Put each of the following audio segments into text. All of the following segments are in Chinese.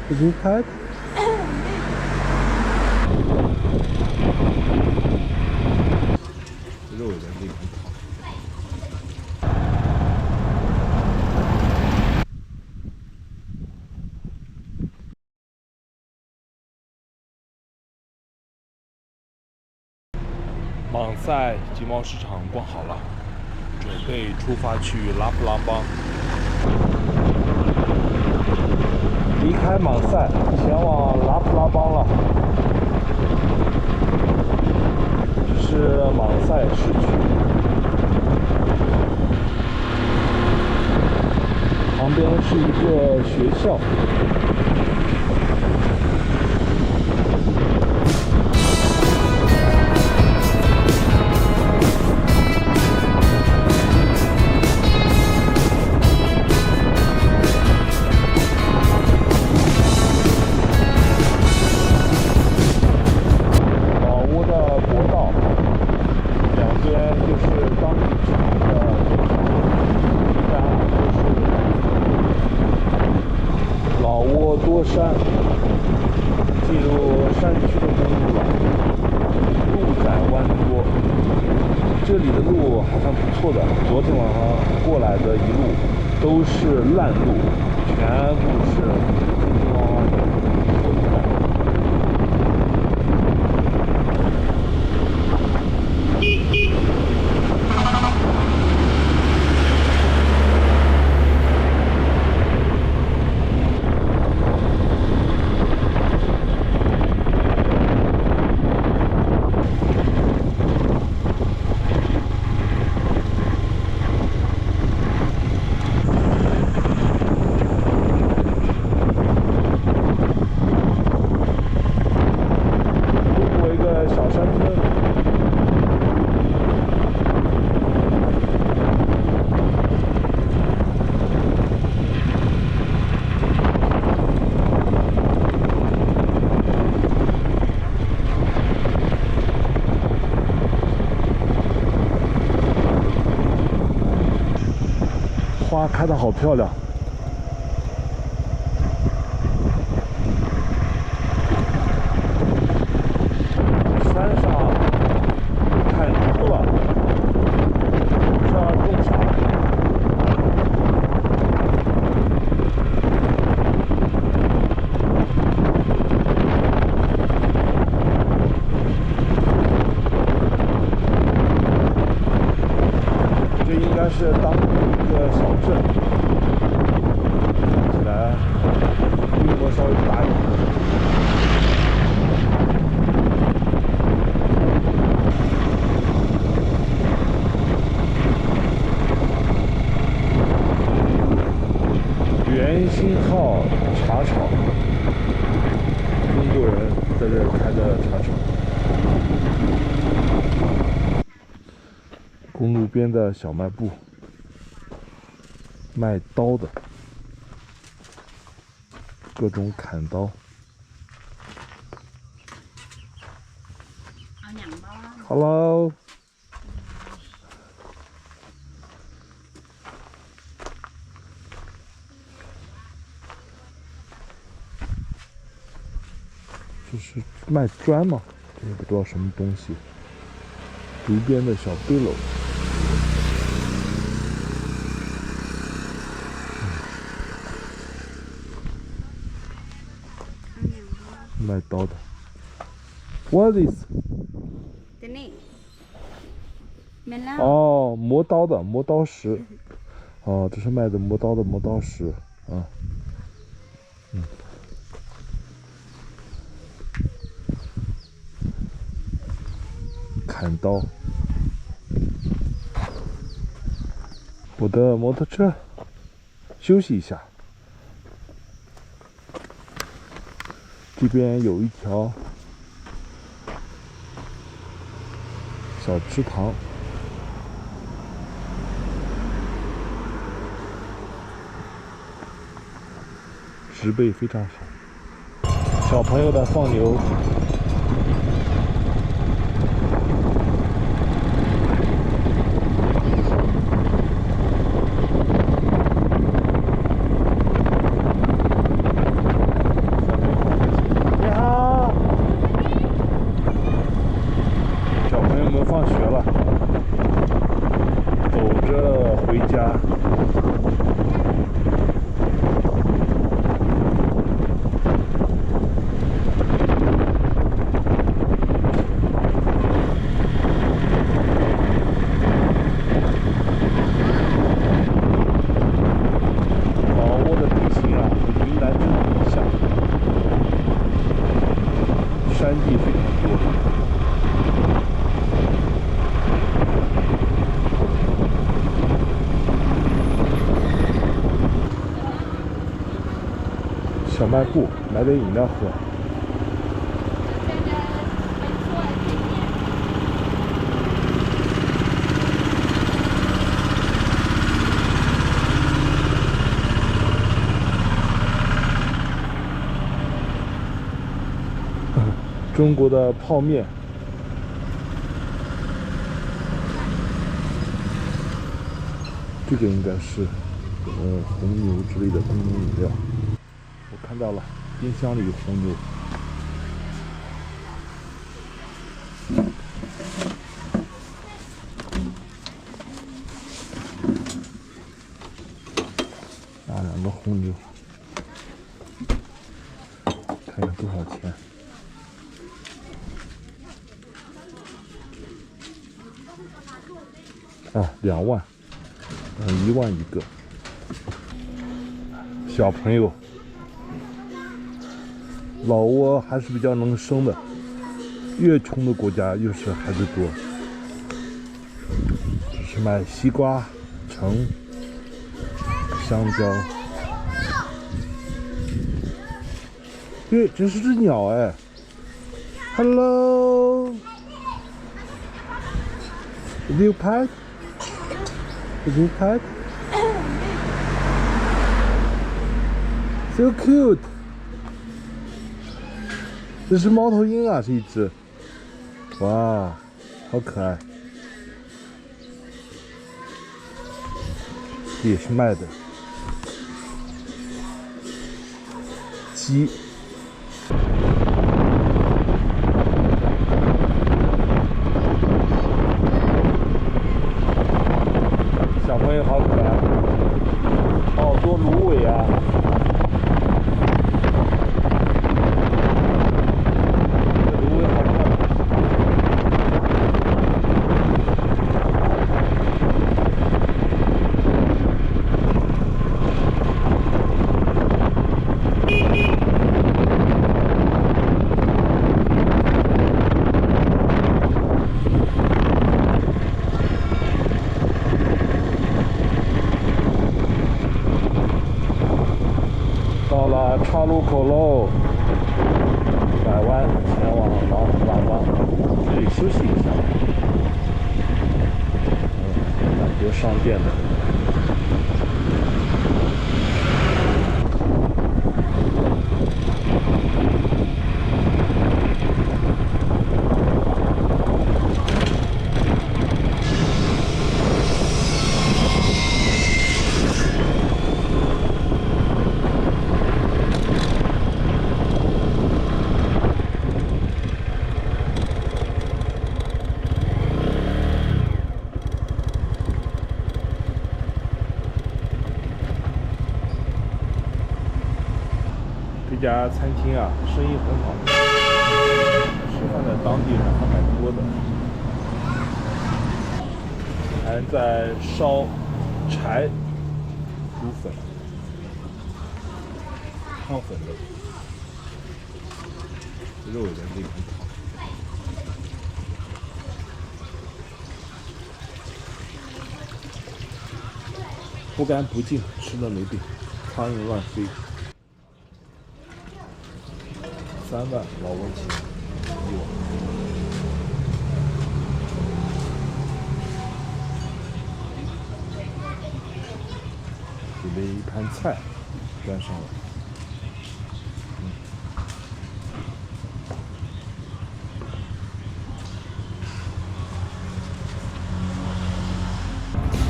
离开。肉的地方跑。芒赛集贸市场逛好了，准备出发去拉布拉邦。离开芒赛，前往拉布拉邦了。这是芒赛市区，旁边是一个学校。多山，进入山区的公路了，路窄弯多，这里的路还算不错的。昨天晚上过来的一路都是烂路，全部是坑坑洼洼的。花开得好漂亮。山上看秃了，这儿种啥？这应该是当地一个小镇，看起来规模稍微大一点。元兴号茶厂，中国人在这儿开的茶厂。公路边的小卖部，卖刀的，各种砍刀。Hello。这是卖砖嘛？这也不知道什么东西。竹编的小背篓。卖刀的。What is？ 哦，磨刀的磨刀石。哦，这是卖的磨刀的磨刀石啊。砍刀。我的摩托车，休息一下。这边有一条小池塘，植被非常好。小朋友的放牛。山地非常多。小卖部买点饮料喝。中国的泡面，这个应该是红牛之类的功能饮料。我看到了，冰箱里有红牛。拿2个红牛，看看多少钱。2万，1万一个。小朋友，老挝还是比较能生的，越穷的国家越是孩子多。这是卖西瓜、橙、香蕉。这是只鸟哎 ！Hello， Leopard。Leopard, so cute。这是猫头鹰啊，是一只。哇，好可爱。这也是卖的。鸡。小朋友好可爱，好多芦苇啊！这芦苇好漂亮。岔路口喽，拐弯前往老虎大庄，这里休息一下。蛮多商店的。这家餐厅啊，生意很好，吃饭的当地人还蛮多的，还在烧柴煮粉、烫粉的，肉也在这边烫。不干不净，吃了没病，苍蝇乱飞。3万老挝钱1碗。准备一盘菜端上来。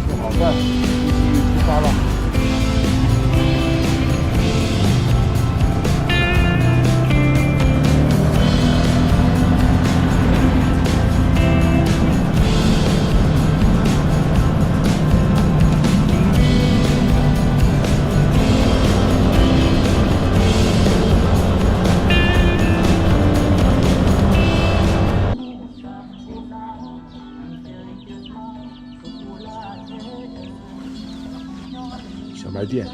吃好饭，继续出发了。小卖店。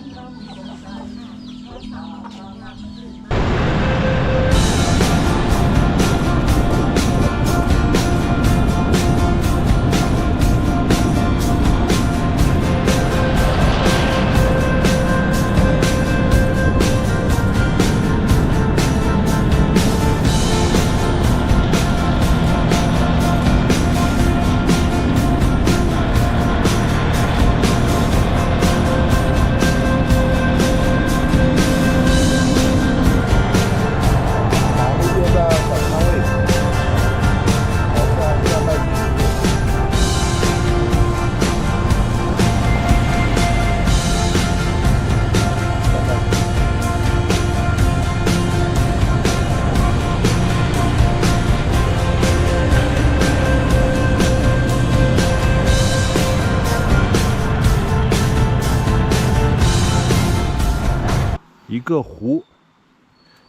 个湖，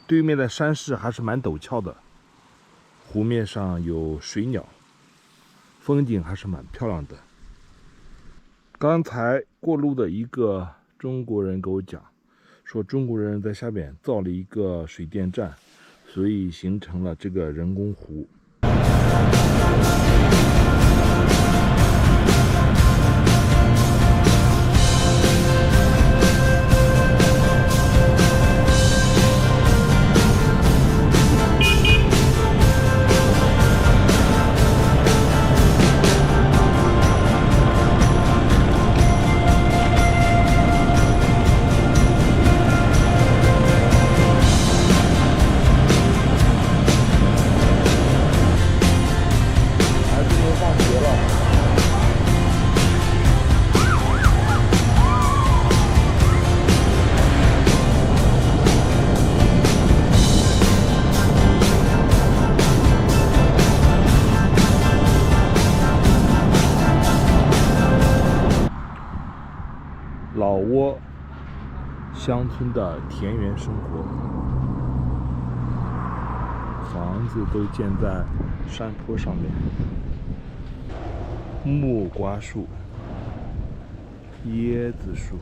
对面的山势还是蛮陡峭的，湖面上有水鸟，风景还是蛮漂亮的。刚才过路的一个中国人给我讲，说中国人在下面造了一个水电站，所以形成了这个人工湖。老挝乡村的田园生活，房子都建在山坡上面，木瓜树、椰子树、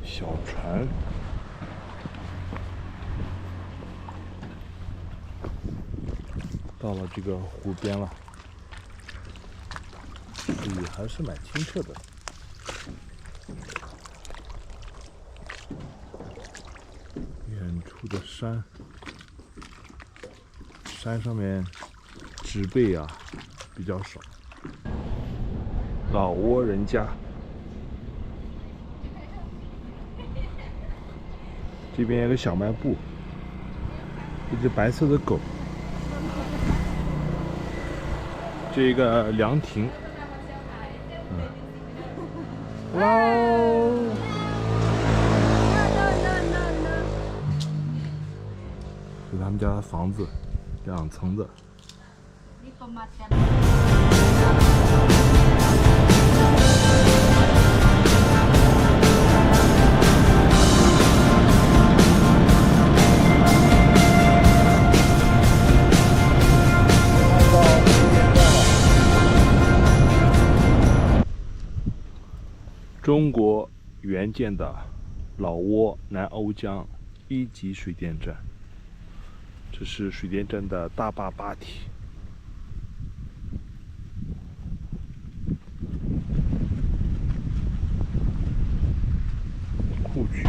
小船，到了这个湖边了。水还是蛮清澈的。远处的山，山上面植被啊比较少。老挝人家，这边有个小卖部，一只白色的狗，这一个凉亭。哇哦！这是他们家的房子，2层的。中国援建的老挝南瓯江1级水电站，这是水电站的大坝坝体。库区。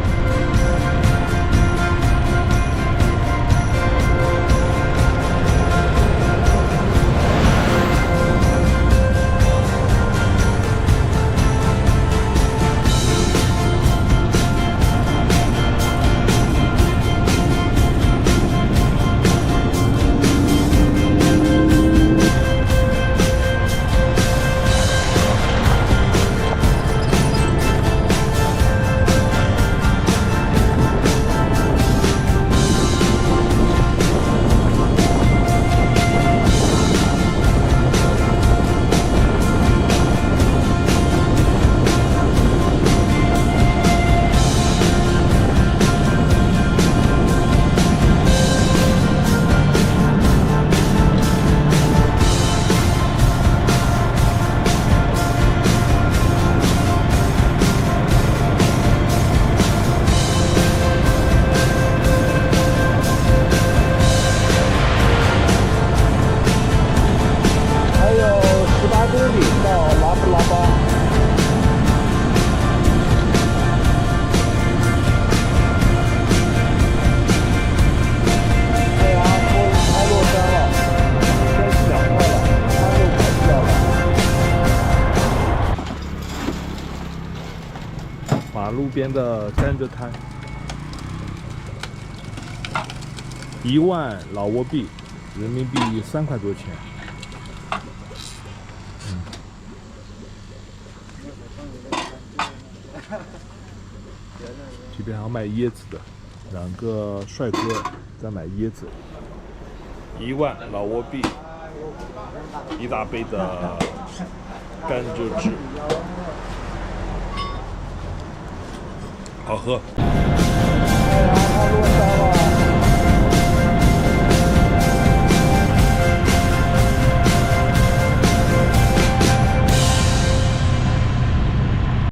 马路边的甘蔗摊，1万老挝币，人民币3块多钱。这边还要卖椰子的，2个帅哥在买椰子，1万老挝币，一大杯的甘蔗汁。好喝。哎呀，他落下